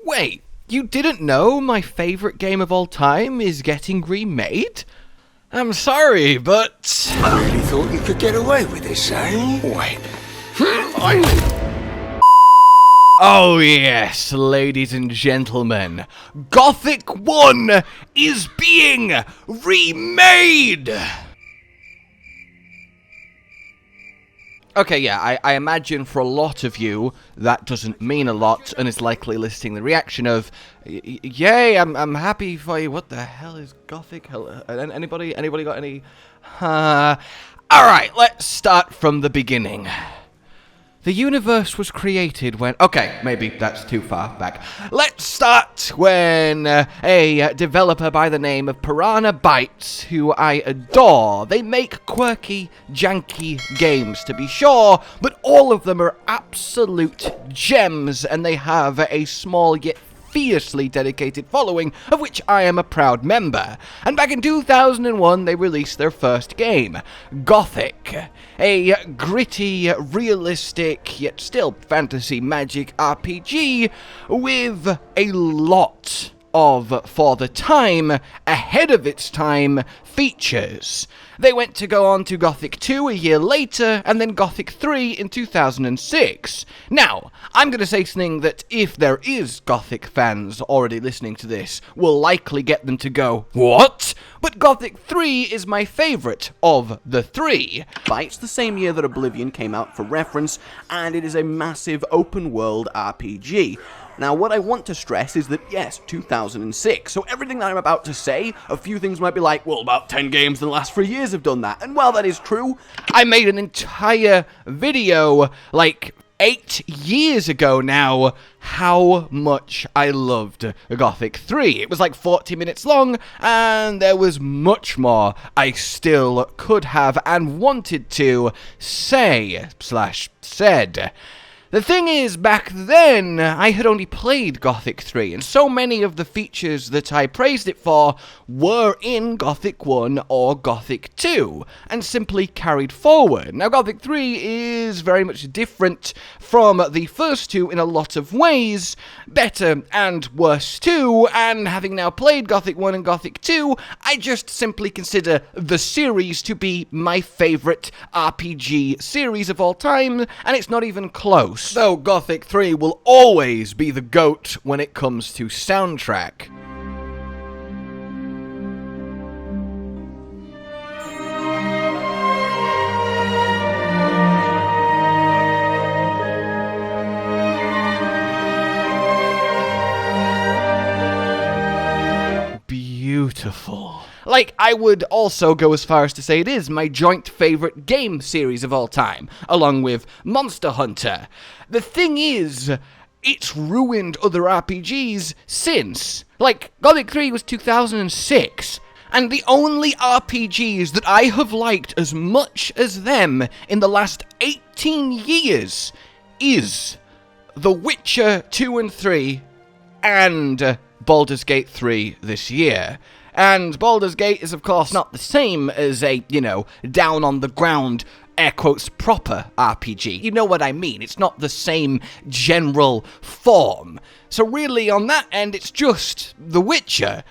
Wait, you didn't know my favorite game of all time is getting remade? I'm sorry, but... I really thought you could get away with this, eh? Wait. Oh yes, ladies and gentlemen, Gothic 1 is being remade! Okay, yeah, I imagine for a lot of you, that doesn't mean a lot, and is likely listing the reaction of, yay, I'm happy for you. What the hell is Gothic? Anybody got any? Alright, let's start from the beginning. The universe was created when... Okay, maybe that's too far back. Let's start when a developer by the name of Piranha Bytes, who I adore, they make quirky, janky games to be sure, but all of them are absolute gems, and they have a small yet fiercely dedicated following, of which I am a proud member. And back in 2001, they released their first game, Gothic, a gritty, realistic, yet still fantasy magic RPG with a lot of, for the time, ahead of its time, features. They went to go on to Gothic 2 a year later, and then Gothic 3 in 2006. Now, I'm going to say something that if there is Gothic fans already listening to this, will likely get them to go, what? But Gothic 3 is my favourite of the three. It's the same year that Oblivion came out for reference, and it is a massive open-world RPG. Now, what I want to stress is that, yes, 2006, so everything that I'm about to say, a few things might be like, well, about 10 games in the last 3 years have done that, and while that is true, I made an entire video, like, 8 years ago now, how much I loved Gothic 3. It was like 40 minutes long, and there was much more I still could have and wanted to say/said. The thing is, back then, I had only played Gothic 3, and so many of the features that I praised it for were in Gothic 1 or Gothic 2, and simply carried forward. Now, Gothic 3 is very much different from the first two in a lot of ways, better and worse too, and having now played Gothic 1 and Gothic 2, I just simply consider the series to be my favourite RPG series of all time, and it's not even close. Though Gothic 3 will always be the GOAT when it comes to soundtrack. Beautiful. Like, I would also go as far as to say it is my joint favourite game series of all time, along with Monster Hunter. The thing is, it's ruined other RPGs since. Like, Gothic 3 was 2006, and the only RPGs that I have liked as much as them in the last 18 years is The Witcher 2 and 3 and Baldur's Gate 3 this year. And Baldur's Gate is, of course, not the same as a, down-on-the-ground, air quotes, proper RPG. You know what I mean. It's not the same general form. So really, on that end, it's just The Witcher.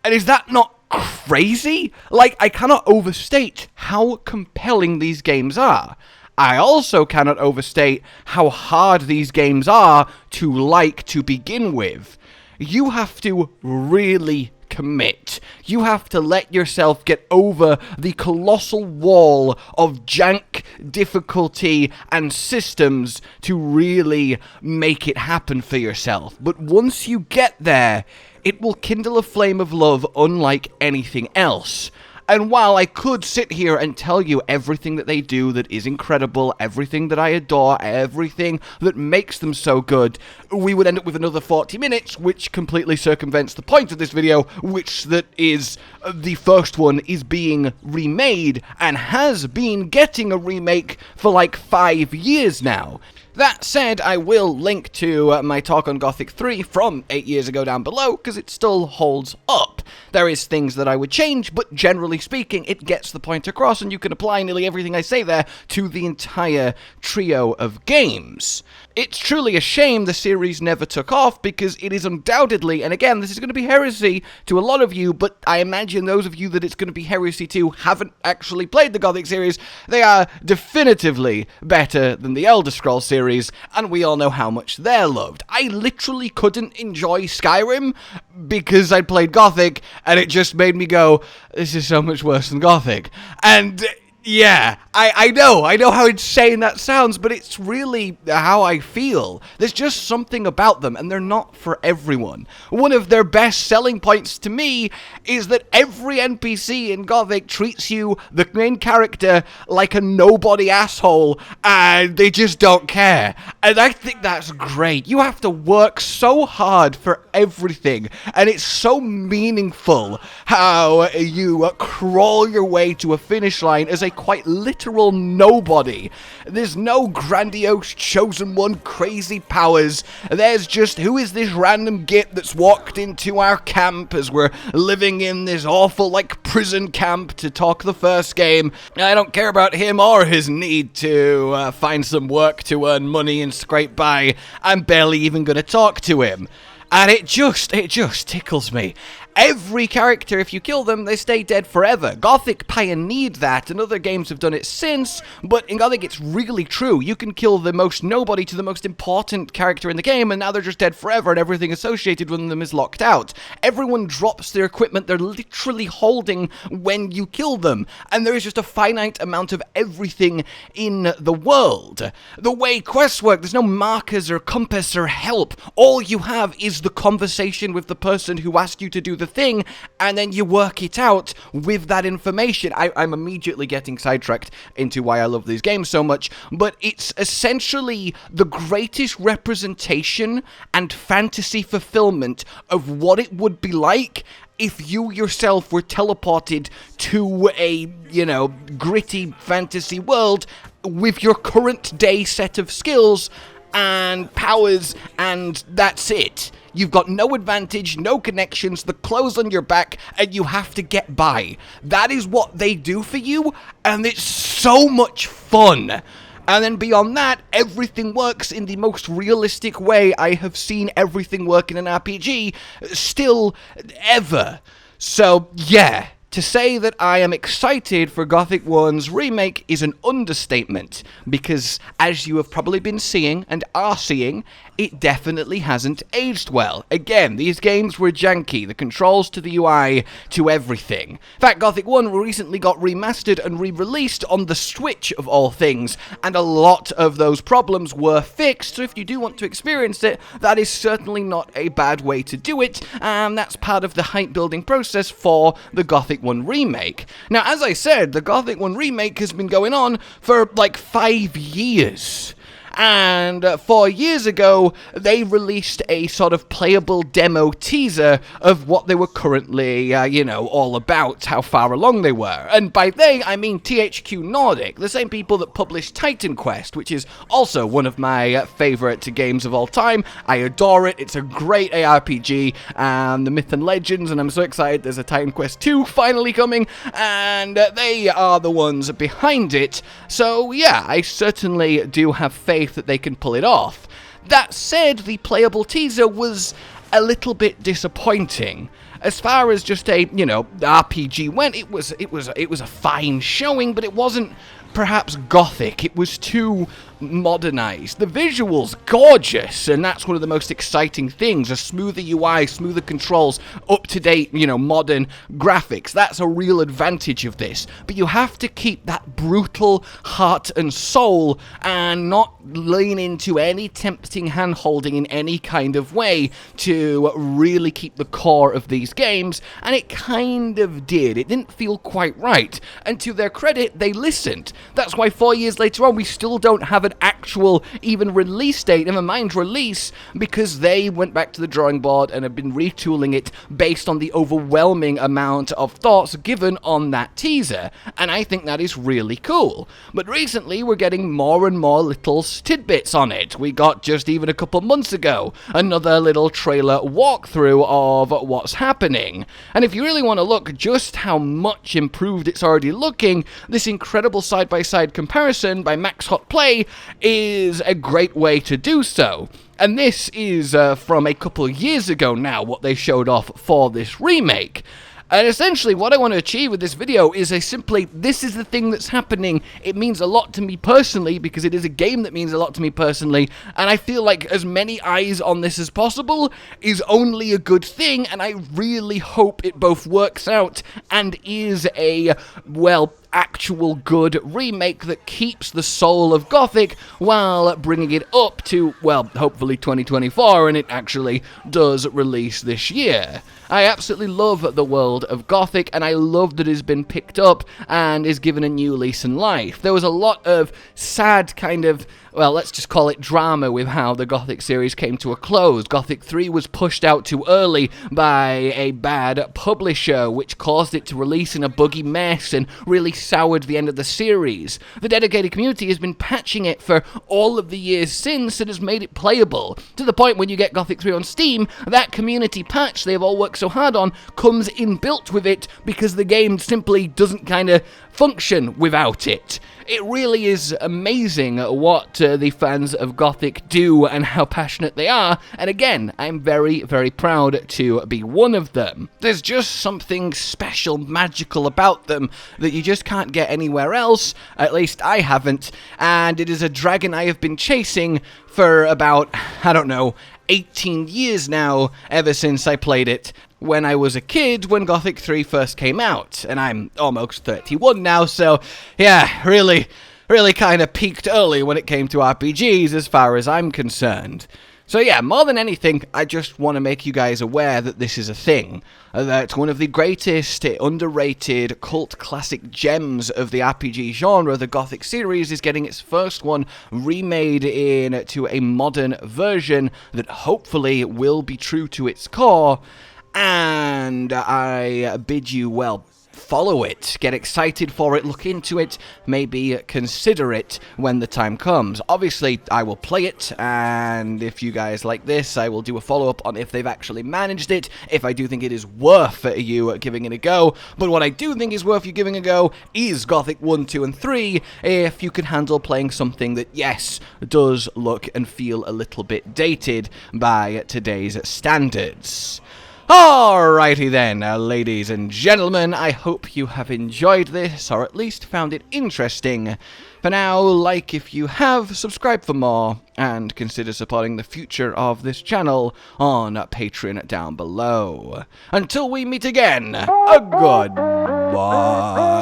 And is that not crazy? Like, I cannot overstate how compelling these games are. I also cannot overstate how hard these games are to like to begin with. You have to really commit. You have to let yourself get over the colossal wall of jank, difficulty, and systems to really make it happen for yourself. But once you get there, it will kindle a flame of love unlike anything else. And while I could sit here and tell you everything that they do that is incredible, everything that I adore, everything that makes them so good, we would end up with another 40 minutes, which completely circumvents the point of this video, which that is, the first one is being remade, and has been getting a remake for like 5 years now. That said, I will link to my talk on Gothic 3 from 8 years ago down below, because it still holds up. There is things that I would change, but generally speaking, it gets the point across, and you can apply nearly everything I say there to the entire trio of games. It's truly a shame the series never took off, because it is undoubtedly, and again, this is going to be heresy to a lot of you, but I imagine those of you that it's going to be heresy to haven't actually played the Gothic series. They are definitively better than the Elder Scrolls series, and we all know how much they're loved. I literally couldn't enjoy Skyrim because I played Gothic, and it just made me go, this is so much worse than Gothic. And yeah, I know how insane that sounds, but it's really how I feel. There's just something about them, and they're not for everyone. One of their best selling points to me is that every NPC in Gothic treats you, the main character, like a nobody asshole, and they just don't care. And I think that's great. You have to work so hard for everything, and it's so meaningful how you crawl your way to a finish line as a quite literal nobody. There's no grandiose chosen one crazy powers. There's just, who is this random git that's walked into our camp as we're living in this awful like prison camp to talk the first game. I don't care about him or his need to find some work to earn money and scrape by. I'm barely even gonna talk to him. And it just tickles me. Every character, if you kill them, they stay dead forever. Gothic pioneered that, and other games have done it since, but in Gothic it's really true. You can kill the most nobody to the most important character in the game, and now they're just dead forever, and everything associated with them is locked out. Everyone drops their equipment they're literally holding when you kill them, and there is just a finite amount of everything in the world. The way quests work, there's no markers or compass or help. All you have is the conversation with the person who asked you to do the thing, and then you work it out with that information. I'm immediately getting sidetracked into why I love these games so much, but it's essentially the greatest representation and fantasy fulfillment of what it would be like if you yourself were teleported to a, gritty fantasy world with your current day set of skills and powers, and that's it. You've got no advantage, no connections, the clothes on your back, and you have to get by. That is what they do for you, and it's so much fun. And then beyond that, everything works in the most realistic way I have seen everything work in an RPG still ever. So, yeah. To say that I am excited for Gothic 1's remake is an understatement, because as you have probably been seeing and are seeing, it definitely hasn't aged well. Again, these games were janky, the controls to the UI, to everything. In fact, Gothic 1 recently got remastered and re-released on the Switch of all things, and a lot of those problems were fixed, so if you do want to experience it, that is certainly not a bad way to do it, and that's part of the hype building process for the Gothic 1 remake. Now, as I said, the Gothic 1 remake has been going on for like 5 years. And 4 years ago, they released a sort of playable demo teaser of what they were currently, all about, how far along they were. And by they, I mean THQ Nordic, the same people that published Titan Quest, which is also one of my favorite games of all time. I adore it. It's a great ARPG, the myth and legends, and I'm so excited there's a Titan Quest 2 finally coming, and they are the ones behind it. So yeah, I certainly do have faith that they can pull it off. That said, the playable teaser was a little bit disappointing. As far as just a, RPG went, it was a fine showing, but it wasn't perhaps Gothic. It was too modernized. The visuals, gorgeous, and that's one of the most exciting things. A smoother UI, smoother controls, up-to-date, modern graphics. That's a real advantage of this. But you have to keep that brutal heart and soul and not lean into any tempting hand-holding in any kind of way to really keep the core of these games, and it kind of did. It didn't feel quite right, and to their credit, they listened. That's why 4 years later on, we still don't have an actual even release date, never mind release, because they went back to the drawing board and have been retooling it based on the overwhelming amount of thoughts given on that teaser, and I think that is really cool. But recently we're getting more and more little tidbits on it. We got, just even a couple months ago, another little trailer walkthrough of what's happening, and if you really want to look just how much improved it's already looking, this incredible side-by-side comparison by Max Hot Play is a great way to do so. And this is from a couple years ago now, what they showed off for this remake. And essentially what I want to achieve with this video is this is the thing that's happening. It means a lot to me personally because it is a game that means a lot to me personally, and I feel like as many eyes on this as possible is only a good thing, and I really hope it both works out and is a, well, actual good remake that keeps the soul of Gothic while bringing it up to, well, hopefully 2024, and it actually does release this year. I absolutely love the world of Gothic, and I love that it has been picked up and is given a new lease on life. There was a lot of sad kind of, well, let's just call it drama with how the Gothic series came to a close. Gothic 3 was pushed out too early by a bad publisher, which caused it to release in a buggy mess and really soured the end of the series. The dedicated community has been patching it for all of the years since and has made it playable, to the point when you get Gothic 3 on Steam, that community patch they've all worked so hard on comes inbuilt with it because the game simply doesn't kind of function without it. It really is amazing what the fans of Gothic do and how passionate they are, and again, I'm very, very proud to be one of them. There's just something special, magical about them that you just can't get anywhere else, at least I haven't, and it is a dragon I have been chasing for about, I don't know, 18 years now, ever since I played it when I was a kid when Gothic 3 first came out, and I'm almost 31 now, so yeah, really kind of peaked early when it came to RPGs as far as I'm concerned. So yeah, more than anything, I just want to make you guys aware that this is a thing. That one of the greatest, underrated, cult classic gems of the RPG genre, the Gothic series, is getting its first one remade into a modern version that hopefully will be true to its core. And I bid you, well, follow it, get excited for it, look into it, maybe consider it when the time comes. Obviously, I will play it, and if you guys like this, I will do a follow-up on if they've actually managed it, if I do think it is worth you giving it a go. But what I do think is worth you giving a go is Gothic 1, 2, and 3, if you can handle playing something that, yes, does look and feel a little bit dated by today's standards. Alrighty then, ladies and gentlemen, I hope you have enjoyed this, or at least found it interesting. For now, like if you have, subscribe for more, and consider supporting the future of this channel on Patreon down below. Until we meet again, a goodbye.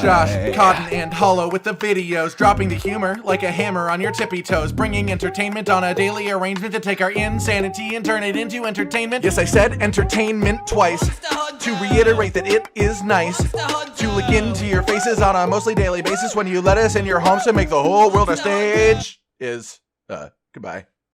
Josh, Cotton, and Hollow with the videos, dropping the humor like a hammer on your tippy toes, bringing entertainment on a daily arrangement to take our insanity and turn it into entertainment. Yes, I said entertainment twice, to reiterate that it is nice to look into your faces on a mostly daily basis when you let us in your homes to make the whole world a stage. Goodbye.